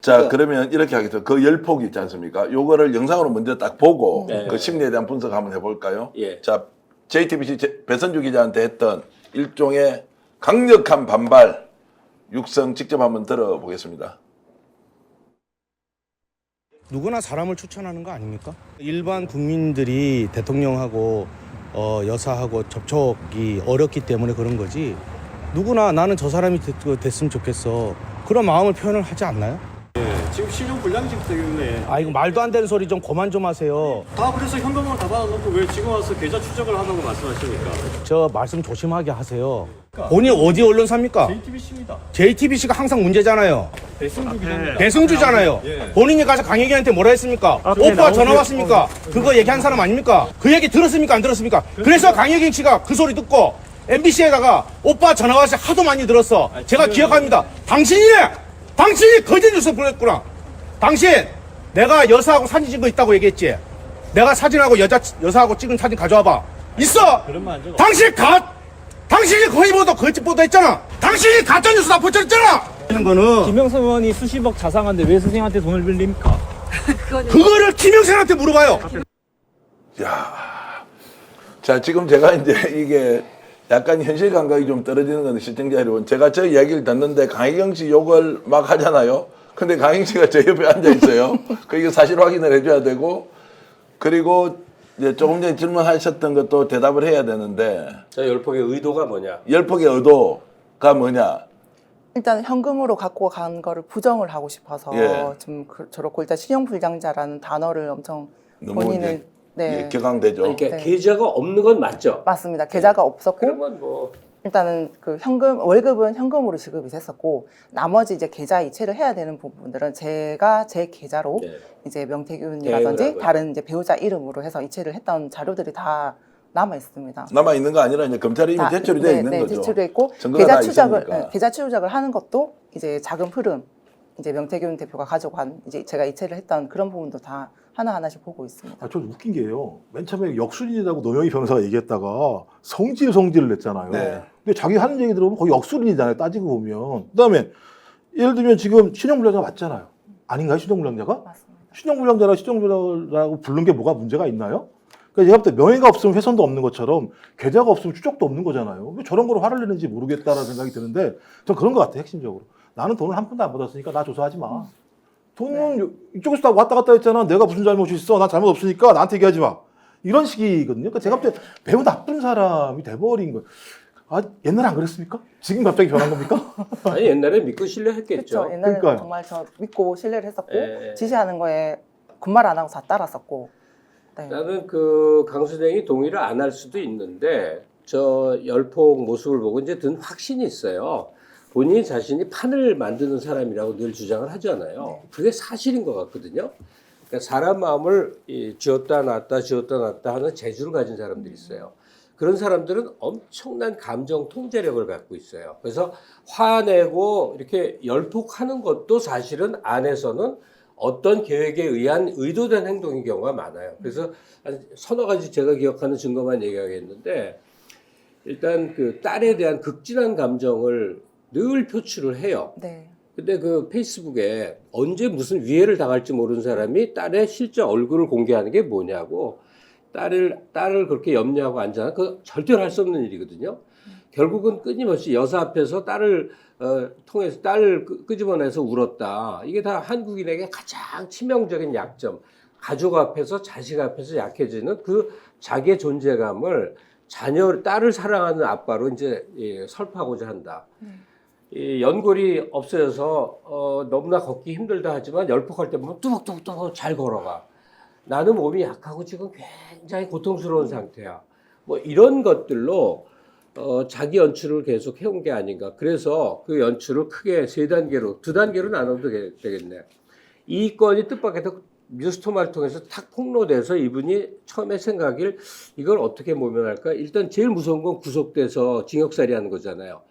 자, 그러면 이렇게 하겠습니다. 그 열폭이 있지 않습니까? 요거를 영상으로 먼저 딱 보고 그 심리에 대한 분석 한번 해볼까요? 예. 자, JTBC 배선주 기자한테 했던 일종의 강력한 반발 육성 직접 한번 들어보겠습니다. 누구나 사람을 추천하는 거 아닙니까? 일반 국민들이 대통령하고 여사하고 접촉이 어렵기 때문에 그런 거지. 누구나 나는 저 사람이 됐으면 좋겠어. 그런 마음을 표현을 하지 않나요? 지금 신용불량직 때문에 아 이거 말도 안 되는 소리 좀 그만 좀 하세요. 다 그래서 현금으로 다 받아놓고 왜 지금 와서 계좌 추적을 하다고 말씀하십니까? 저 말씀 조심하게 하세요. 본인 어디 언론사입니까? JTBC입니다. JTBC가 항상 문제잖아요. 배승주 기자입니다. 배승주잖아요. 예. 본인이 가서 강혜경한테 뭐라 했습니까? 오빠 전화 왔습니까? 그거 얘기한 사람 아닙니까? 그 얘기 들었습니까? 안 들었습니까? 그래서 강혜경 씨가 그 소리 듣고 MBC에다가 오빠 전화 와서 하도 많이 들었어. 제가 기억합니다. 당신이 거짓 뉴스 보냈구나. 당신 내가 여사하고 사진 찍은 거 있다고 얘기했지. 내가 사진하고 여사하고 찍은 사진 가져와봐. 있어. 그런 말 한 적 당신이 거의 모두 거짓 보도했잖아. 당신이 가짜 뉴스 다 퍼뜨렸잖아. 이런 거는 김영삼 의원이 수십억 자상한데 왜 선생님한테 돈을 빌립니까? 그거를 김영선한테 물어봐요. 야, 자, 지금 제가 이제 이게 약간 현실 감각이 좀 떨어지는 건데, 시청자 여러분, 제가 저 이야기를 듣는데 강혜경 씨 욕을 막 하잖아요. 근데 강혜경 씨가 제 옆에 앉아 있어요. 그 이거 사실 확인을 해줘야 되고, 그리고 이제 조금 전에 질문하셨던 것도 대답을 해야 되는데, 저 열폭의 의도가 뭐냐? 열폭의 의도가 뭐냐? 일단 현금으로 갖고 간 거를 부정을 하고 싶어서 예. 좀 저렇고, 일단 신용불량자라는 단어를 엄청 너무 본인은 이제 네, 격앙되죠. 그러니까 네. 계좌가 없는 건 맞죠? 맞습니다. 계좌가 없었고, 그러면 뭐 일단은 그 월급은 현금으로 지급이 됐었고, 나머지 이제 계좌 이체를 해야 되는 부분들은 제가 제 계좌로 네. 이제 대행을 명태균이라든지 하고요. 다른 이제 배우자 이름으로 해서 이체를 했던 자료들이 다 남아 있습니다. 남아 있는 거 아니라 이제 검찰이 이미 제출이 되어 있는 거죠. 제출돼 있고, 증거가 다 있으니까. 계좌 추적을 하는 것도 이제 자금 흐름, 이제 명태균 대표가 가져간 이제 제가 이체를 했던 그런 부분도 다 하나하나씩 보고 있습니다. 아, 저 웃긴 게요. 맨 처음에 역술인이라고 노영희 변호사가 얘기했다가 성질을 냈잖아요. 네. 근데 자기 하는 얘기 들어보면 거의 역술인이잖아요. 따지고 보면. 그다음에 예를 들면 지금 신용불량자 맞잖아요. 아닌가요? 신용불량자가? 맞습니다. 신용불량자라 신용불량자라고 부른 게 뭐가 문제가 있나요? 그러니까 얘가 볼 때 명예가 없으면 훼손도 없는 것처럼 계좌가 없으면 추적도 없는 거잖아요. 왜 저런 거로 화를 내는지 모르겠다라는 생각이 드는데 전 그런 것 같아요. 핵심적으로. 나는 돈을 한 푼도 안 받았으니까 나 조사하지 마. 돈은 이쪽에서 다 왔다 갔다 했잖아. 내가 무슨 잘못이 있어. 나 잘못 없으니까 나한테 얘기하지 마. 이런 식이거든요. 그러니까 제가 볼 때 매우 나쁜 사람이 돼버린 거예요. 아, 옛날에 안 그랬습니까? 지금 갑자기 변한 겁니까? 아니 옛날에 믿고 신뢰했겠죠. 그렇죠. 옛날에는 그러니까요. 정말 저 믿고 신뢰를 했었고, 예. 지시하는 거에 군말 안 하고 다 따랐었고. 네. 나는 그 강수댕이 동의를 안 할 수도 있는데 저 열폭 모습을 보고 이제 든 확신이 있어요. 본인 자신이 판을 만드는 사람이라고 늘 주장을 하잖아요. 그게 사실인 것 같거든요. 그러니까 사람 마음을 쥐었다 놨다 하는 재주를 가진 사람들이 있어요. 그런 사람들은 엄청난 감정 통제력을 갖고 있어요. 그래서 화내고 이렇게 열폭하는 것도 사실은 안에서는 어떤 계획에 의한 의도된 행동인 경우가 많아요. 그래서 한 서너 가지 제가 기억하는 증거만 얘기하겠는데, 일단 그 딸에 대한 극진한 감정을 늘 표출을 해요. 네. 근데 그 페이스북에 언제 무슨 위해를 당할지 모르는 사람이 딸의 실제 얼굴을 공개하는 게 뭐냐고, 딸을 그렇게 염려하고 앉아, 그 절대로 할 수 없는 일이거든요. 결국은 끊임없이 여사 앞에서 딸을 통해서 딸을 끄집어내서 울었다. 이게 다 한국인에게 가장 치명적인 약점. 가족 앞에서 자식 앞에서 약해지는 그 자기의 존재감을 딸을 사랑하는 아빠로 이제 설파하고자 한다. 이 연골이 없어져서 너무나 걷기 힘들다 하지만 열폭할 때 보면 뚜벅뚜벅 잘 걸어가. 나는 몸이 약하고 지금 굉장히 고통스러운 상태야. 뭐 이런 것들로 자기 연출을 계속 해온 게 아닌가. 그래서 그 연출을 크게 세 단계로, 두 단계로 나눠도 되겠네. 이 건이 뜻밖에도 뉴스토마를 통해서 탁 폭로돼서 이분이 처음에 생각을 이걸 어떻게 모면할까? 일단 제일 무서운 건 구속돼서 징역살이 하는 거잖아요.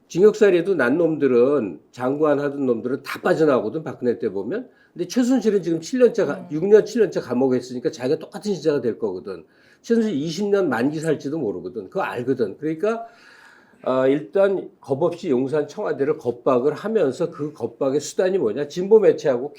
징역살이에도 난 놈들은, 장관 하던 놈들은 다 빠져나오거든, 박근혜 때 보면. 근데 최순실은 지금 6년, 7년째 감옥에 있으니까 자기가 똑같은 시자가 될 거거든. 최순실 20년 만기 살지도 모르거든. 그거 알거든. 그러니까, 일단 겁 없이 용산 청와대를 겁박을 하면서 그 겁박의 수단이 뭐냐? 진보 매체하고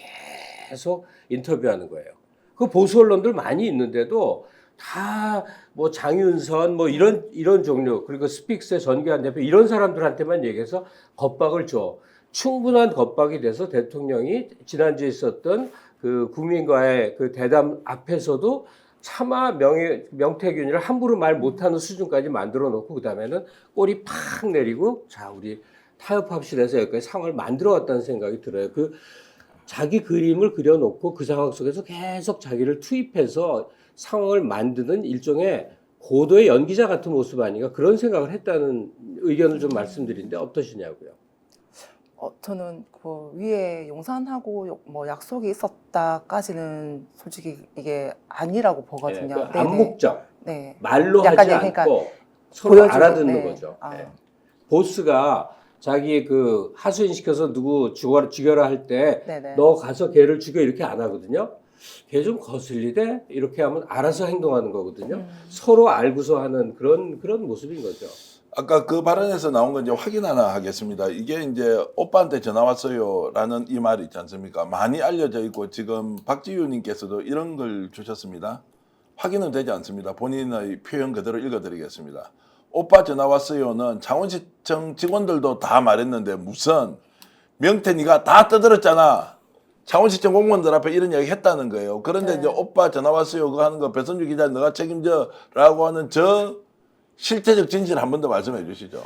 계속 인터뷰하는 거예요. 그 보수 언론들 많이 있는데도 다 뭐 장윤선 뭐 이런 종류, 그리고 스픽스의 전기한 대표 이런 사람들한테만 얘기해서 겁박을 줘. 충분한 겁박이 돼서 대통령이 지난주에 있었던 그 국민과의 그 대담 앞에서도 차마 명태균이를 함부로 말 못하는 수준까지 만들어 놓고 그다음에는 꼬리 팍 내리고 자 우리 타협합시다 해서 여기까지 상황을 만들어 왔다는 생각이 들어요. 그 자기 그림을 그려놓고 그 상황 속에서 계속 자기를 투입해서 상황을 만드는 일종의 고도의 연기자 같은 모습 아닌가 그런 생각을 했다는 의견을 좀 말씀드리는데 어떠시냐고요. 저는 그 위에 용산하고 뭐 약속이 있었다까지는 솔직히 이게 아니라고 보거든요. 네, 그 네네. 암묵적 네. 말로 약간 하지 그러니까 않고 서로 보여주는, 알아듣는 네. 거죠. 아. 네. 보스가 자기 그 하수인 시켜서 누구 죽여라 할 때 네네. 너 가서 걔를 죽여 이렇게 안 하거든요. 걔 좀 거슬리대 이렇게 하면 알아서 행동하는 거거든요. 서로 알고서 하는 그런 모습인 거죠. 아까 그 발언에서 나온 건 이제 확인 하나 하겠습니다. 이게 이제 오빠한테 전화 왔어요라는 이 말이 있지 않습니까? 많이 알려져 있고 지금 박지윤님께서도 이런 걸 주셨습니다. 확인은 되지 않습니다. 본인의 표현 그대로 읽어드리겠습니다. 오빠 전화 왔어요는 창원시청 직원들도 다 말했는데 무슨 명태 네가 다 떠들었잖아. 창원시청 공무원들 앞에 이런 이야기 했다는 거예요. 그런데 네. 이제 오빠 전화 왔어요 그거 하는 거 배선주 기자 너가 책임져라고 하는 저 실체적 진실 한 번 더 말씀해 주시죠.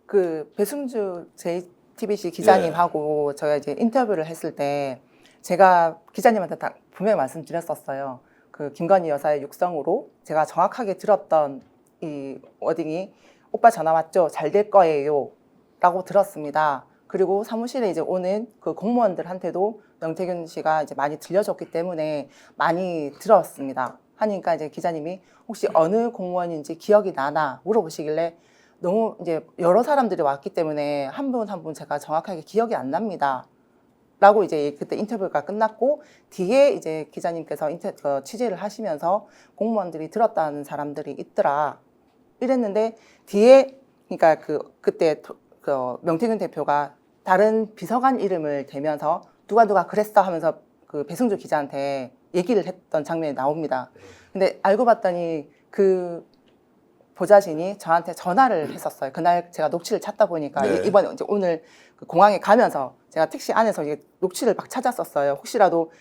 그 배승주 JTBC 기자님하고 저희가 이제 인터뷰를 했을 때 제가 기자님한테 다 분명히 말씀드렸었어요. 그 김건희 여사의 육성으로 제가 정확하게 들었던 이 워딩이 오빠 전화 왔죠? 잘 될 거예요. 라고 들었습니다. 그리고 사무실에 이제 오는 그 공무원들한테도 명태균 씨가 이제 많이 들려줬기 때문에 많이 들었습니다. 하니까 이제 기자님이 혹시 어느 공무원인지 기억이 나나 물어보시길래 너무 이제 여러 사람들이 왔기 때문에 한 분 한 분 제가 정확하게 기억이 안 납니다. 라고 이제 그때 인터뷰가 끝났고 뒤에 이제 기자님께서 취재를 하시면서 공무원들이 들었다는 사람들이 있더라. 이랬는데 뒤에 그러니까 그때 그 명태균 대표가 다른 비서관 이름을 대면서 누가 그랬어 하면서 그 배승주 기자한테 얘기를 했던 장면이 나옵니다. 근데 알고 봤더니 그 보좌진이 저한테 전화를 했었어요. 그날 제가 녹취를 찾다 보니까 네. 이번 이제 오늘 그 공항에 가면서 제가 택시 안에서 이게 녹취를 막 찾았었어요. 혹시라도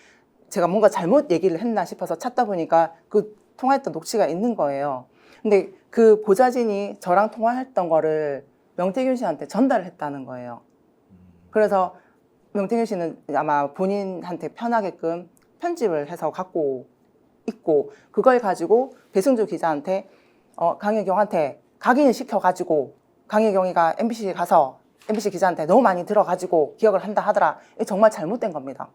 제가 뭔가 잘못 얘기를 했나 싶어서 찾다 보니까 그 통화했던 녹취가 있는 거예요. 근데 그 보좌진이 저랑 통화했던 거를 명태균 씨한테 전달을 했다는 거예요. 그래서 명태균 씨는 아마 본인한테 편하게끔 편집을 해서 갖고 있고 그걸 가지고 배승주 기자한테 강혜경한테 각인을 시켜가지고 강혜경이가 MBC 가서 MBC 기자한테 너무 많이 들어가지고 기억을 한다 하더라. 이게 정말 잘못된 겁니다.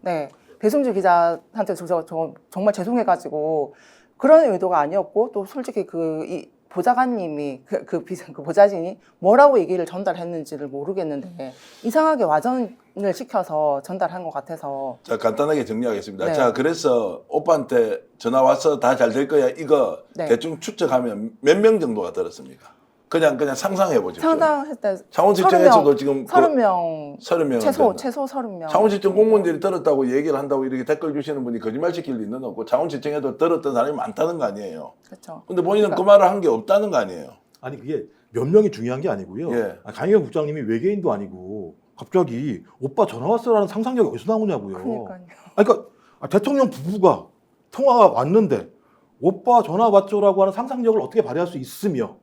네, 배승주 기자한테 저 정말 죄송해가지고 그런 의도가 아니었고 또 솔직히 이 보좌관님이 그 보좌진이 뭐라고 얘기를 전달했는지를 모르겠는데 이상하게 와전을 시켜서 전달한 것 같아서. 자, 간단하게 정리하겠습니다. 네. 자, 그래서 오빠한테 전화 와서 다 잘 될 거야. 이거 네. 대충 추측하면 몇 명 정도가 들었습니까? 그냥 상상해 보십시오. 상당했을 때 창원시청에서도 지금 30명 30명 최소 30명. 창원시청 공무원들이 들었다고 얘기를 한다고 이렇게 댓글 주시는 분이 거짓말 시킬 리는 없고 창원시청에도 들었던 사람이 많다는 거 아니에요. 그렇죠. 근데 본인은 그 말을 한 게 없다는 거 아니에요. 아니 그게 몇 명이 중요한 게 아니고요. 예. 강희경 국장님이 외계인도 아니고 갑자기 오빠 전화 왔어라는 상상력이 어디서 나오냐고요. 그러니까요. 그러니까 대통령 부부가 통화가 왔는데 오빠 전화 왔죠라고 하는 상상력을 어떻게 발휘할 수 있으며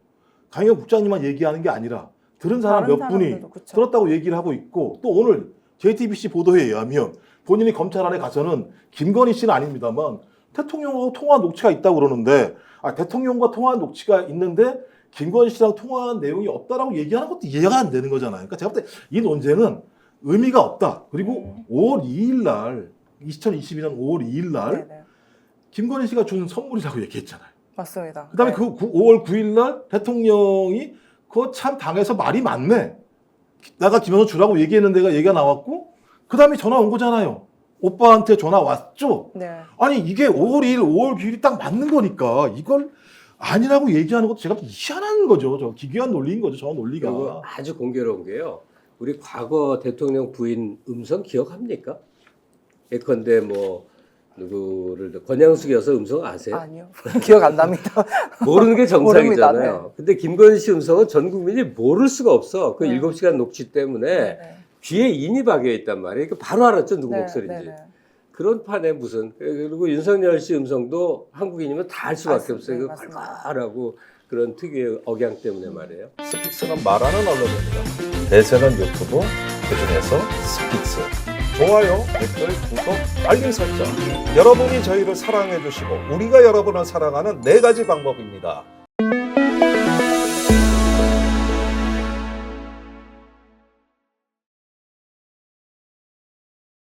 강희경 국장님만 얘기하는 게 아니라 들은 사람 다른 몇 분이 사람들도 그쵸. 들었다고 얘기를 하고 있고 또 오늘 JTBC 보도에 의하면 본인이 검찰 안에 가서는 김건희 씨는 아닙니다만 대통령하고 통화한 녹취가 있다고 그러는데 대통령과 통화한 녹취가 있는데 김건희 씨랑 통화한 내용이 없다라고 얘기하는 것도 이해가 안 되는 거잖아요. 그러니까 제가 볼 때 이 논쟁은 의미가 없다. 그리고 5월 2일 날 2022년 5월 2일 날 네네. 김건희 씨가 준 선물이라고 얘기했잖아요. 맞습니다. 그다음에 네. 5월 9일 날 대통령이 그거 참 당에서 말이 많네. 내가 김현우 주라고 얘기했는 데가 얘기가 나왔고 그다음에 전화 온 거잖아요. 오빠한테 전화 왔죠. 네. 아니 이게 5월 2일, 5월 9일이 딱 맞는 거니까 이걸 아니라고 얘기하는 것도 제가 희한한 거죠. 저 기괴한 논리인 거죠. 저 논리가. 그리고 아주 공교로운 게요. 우리 과거 대통령 부인 음성 기억합니까? 예컨대 뭐 누구를 권양숙 여사 음성 아세요? 아니요. 기억 안 납니다. 모르는 게 모릅니다. 정상이잖아요. 근데 김건희 씨 음성은 전 국민이 모를 수가 없어. 그 네. 7시간 녹취 때문에 귀에 인이 박여 있단 말이에요. 그러니까 바로 알았죠, 누구 목소리인지. 그런 판에 무슨, 그리고 윤석열 씨 음성도 한국인이면 다 알 수밖에 맞습니다. 없어요. 그 맞습니다. 발발하고 그런 특유의 억양 때문에 말이에요. 스픽스는 말하는 언론입니다. 대세는 유튜브, 그중에서 스픽스. 좋아요, 댓글, 구독, 알림 설정. 여러분이 저희를 사랑해 주시고 우리가 여러분을 사랑하는 4가지 방법입니다.